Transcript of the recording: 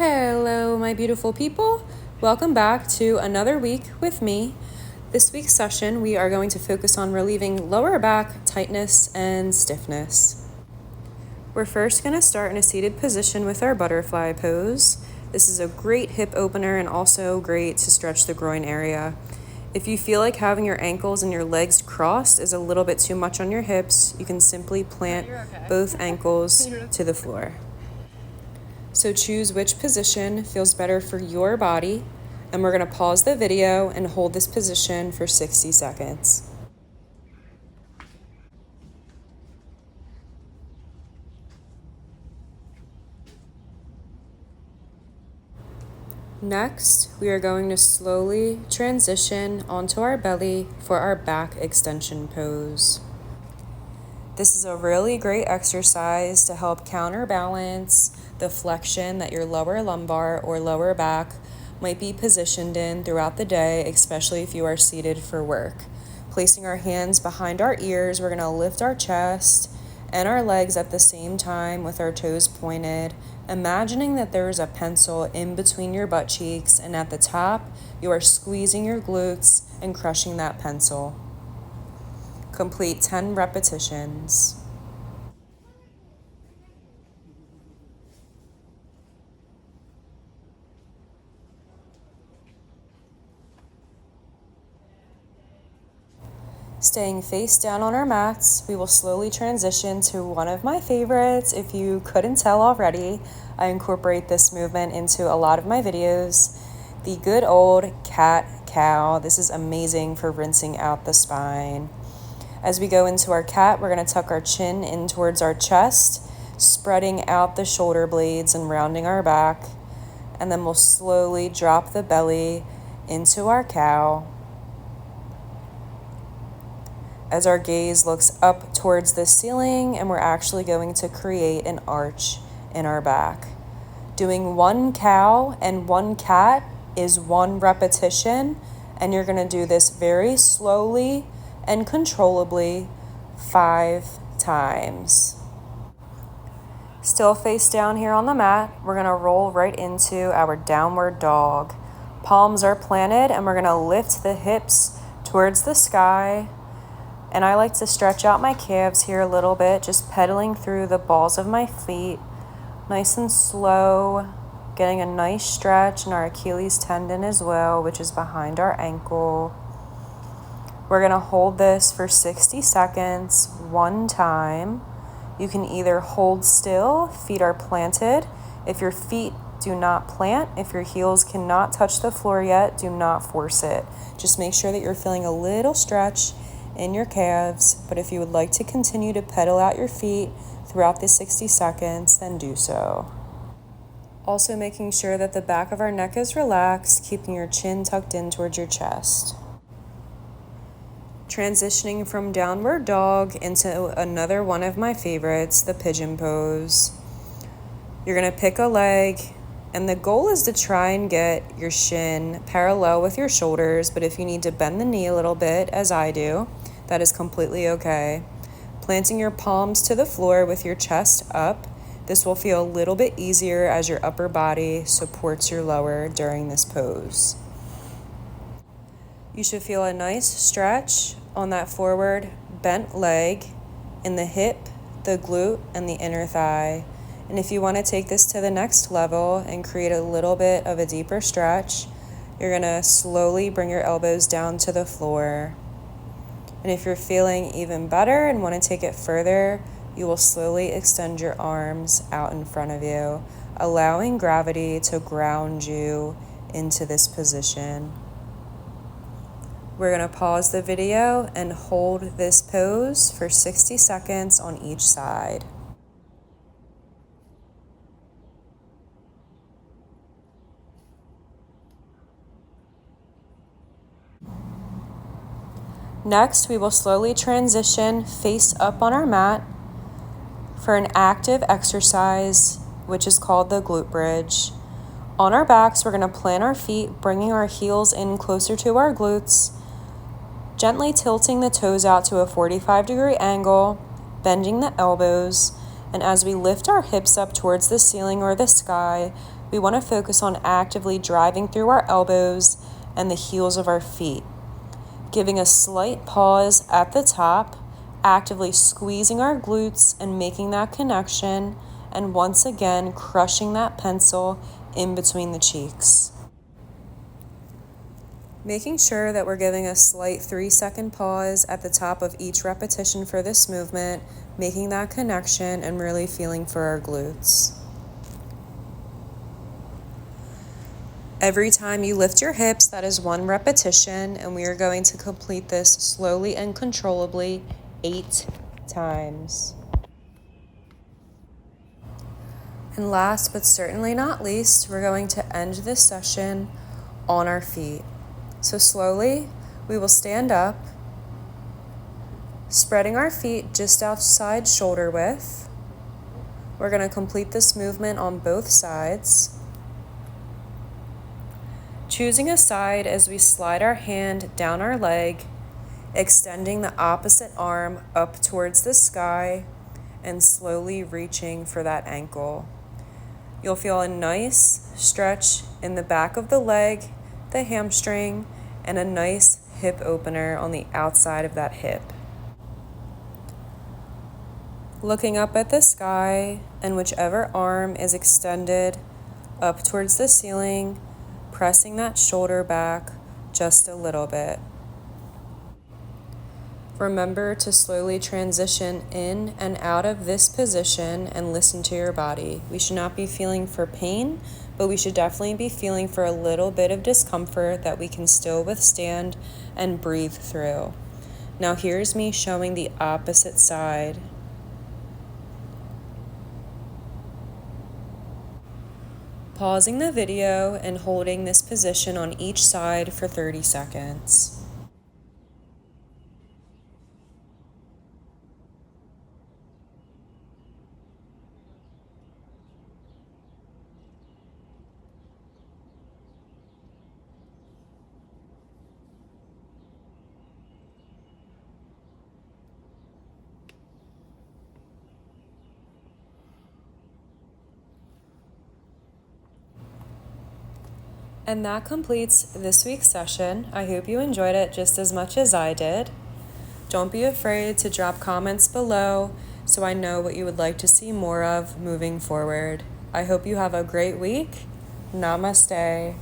Hello, my beautiful people. Welcome back to another week with me. This week's session, we are going to focus on relieving lower back tightness and stiffness. We're first going to start in a seated position with our butterfly pose. This is a great hip opener and also great to stretch the groin area. If you feel like having your ankles and your legs crossed is a little bit too much on your hips, you can simply plant both ankles to the floor. So choose which position feels better for your body, and we're going to pause the video and hold this position for 60 seconds. Next, we are going to slowly transition onto our belly for our back extension pose. This is a really great exercise to help counterbalance the flexion that your lower lumbar or lower back might be positioned in throughout the day, especially if you are seated for work. Placing our hands behind our ears, we're going to lift our chest and our legs at the same time with our toes pointed, imagining that there is a pencil in between your butt cheeks, and at the top, you are squeezing your glutes and crushing that pencil. Complete 10 repetitions. Staying face down on our mats, we will slowly transition to one of my favorites. If you couldn't tell already, I incorporate this movement into a lot of my videos. The good old cat-cow. This is amazing for rinsing out the spine. As we go into our cat, we're going to tuck our chin in towards our chest, spreading out the shoulder blades and rounding our back. And then we'll slowly drop the belly into our cow. As our gaze looks up towards the ceiling, and we're actually going to create an arch in our back. Doing one cow and one cat is one repetition, and you're going to do this very slowly and controllably 5 times. Still face down here on the mat, we're going to roll right into our downward dog. Palms are planted, and we're going to lift the hips towards the sky. And I like to stretch out my calves here a little bit, just pedaling through the balls of my feet, nice and slow, getting a nice stretch in our Achilles tendon as well, which is behind our ankle. We're going to hold this for 60 seconds, one time. You can either hold still, feet are planted. If your feet do not plant, if your heels cannot touch the floor yet, do not force it. Just make sure that you're feeling a little stretch in your calves, but if you would like to continue to pedal out your feet throughout the 60 seconds, then do so. Also making sure that the back of our neck is relaxed, keeping your chin tucked in towards your chest. Transitioning from downward dog into another one of my favorites, the pigeon pose. You're going to pick a leg, and the goal is to try and get your shin parallel with your shoulders, but if you need to bend the knee a little bit, as I do, that is completely okay. Planting your palms to the floor with your chest up. This will feel a little bit easier as your upper body supports your lower during this pose. You should feel a nice stretch on that forward bent leg in the hip, the glute, and the inner thigh. And if you want to take this to the next level and create a little bit of a deeper stretch, you're going to slowly bring your elbows down to the floor. And if you're feeling even better and want to take it further, you will slowly extend your arms out in front of you, allowing gravity to ground you into this position. We're going to pause the video and hold this pose for 60 seconds on each side. Next, we will slowly transition face up on our mat for an active exercise, which is called the glute bridge. On our backs, we're going to plant our feet, bringing our heels in closer to our glutes, gently tilting the toes out to a 45-degree angle, bending the elbows, And as we lift our hips up towards the ceiling or the sky, we want to focus on actively driving through our elbows and the heels of our feet, giving a slight pause at the top, actively squeezing our glutes and making that connection, and once again crushing that pencil in between the cheeks. Making sure that we're giving a slight 3-second pause at the top of each repetition for this movement, making that connection and really feeling for our glutes. Every time you lift your hips, that is 1 repetition, and we are going to complete this slowly and controllably 8 times. And last but certainly not least, we're going to end this session on our feet. So slowly, we will stand up, spreading our feet just outside shoulder width. We're going to complete this movement on both sides. Choosing a side as we slide our hand down our leg, extending the opposite arm up towards the sky, and slowly reaching for that ankle. You'll feel a nice stretch in the back of the leg, the hamstring, and a nice hip opener on the outside of that hip. Looking up at the sky, and whichever arm is extended up towards the ceiling, pressing that shoulder back just a little bit. Remember to slowly transition in and out of this position and listen to your body. We should not be feeling for pain, but we should definitely be feeling for a little bit of discomfort that we can still withstand and breathe through. Now here's me showing the opposite side. Pausing the video and holding this position on each side for 30 seconds. And that completes this week's session. I hope you enjoyed it just as much as I did. Don't be afraid to drop comments below so I know what you would like to see more of moving forward. I hope you have a great week. Namaste.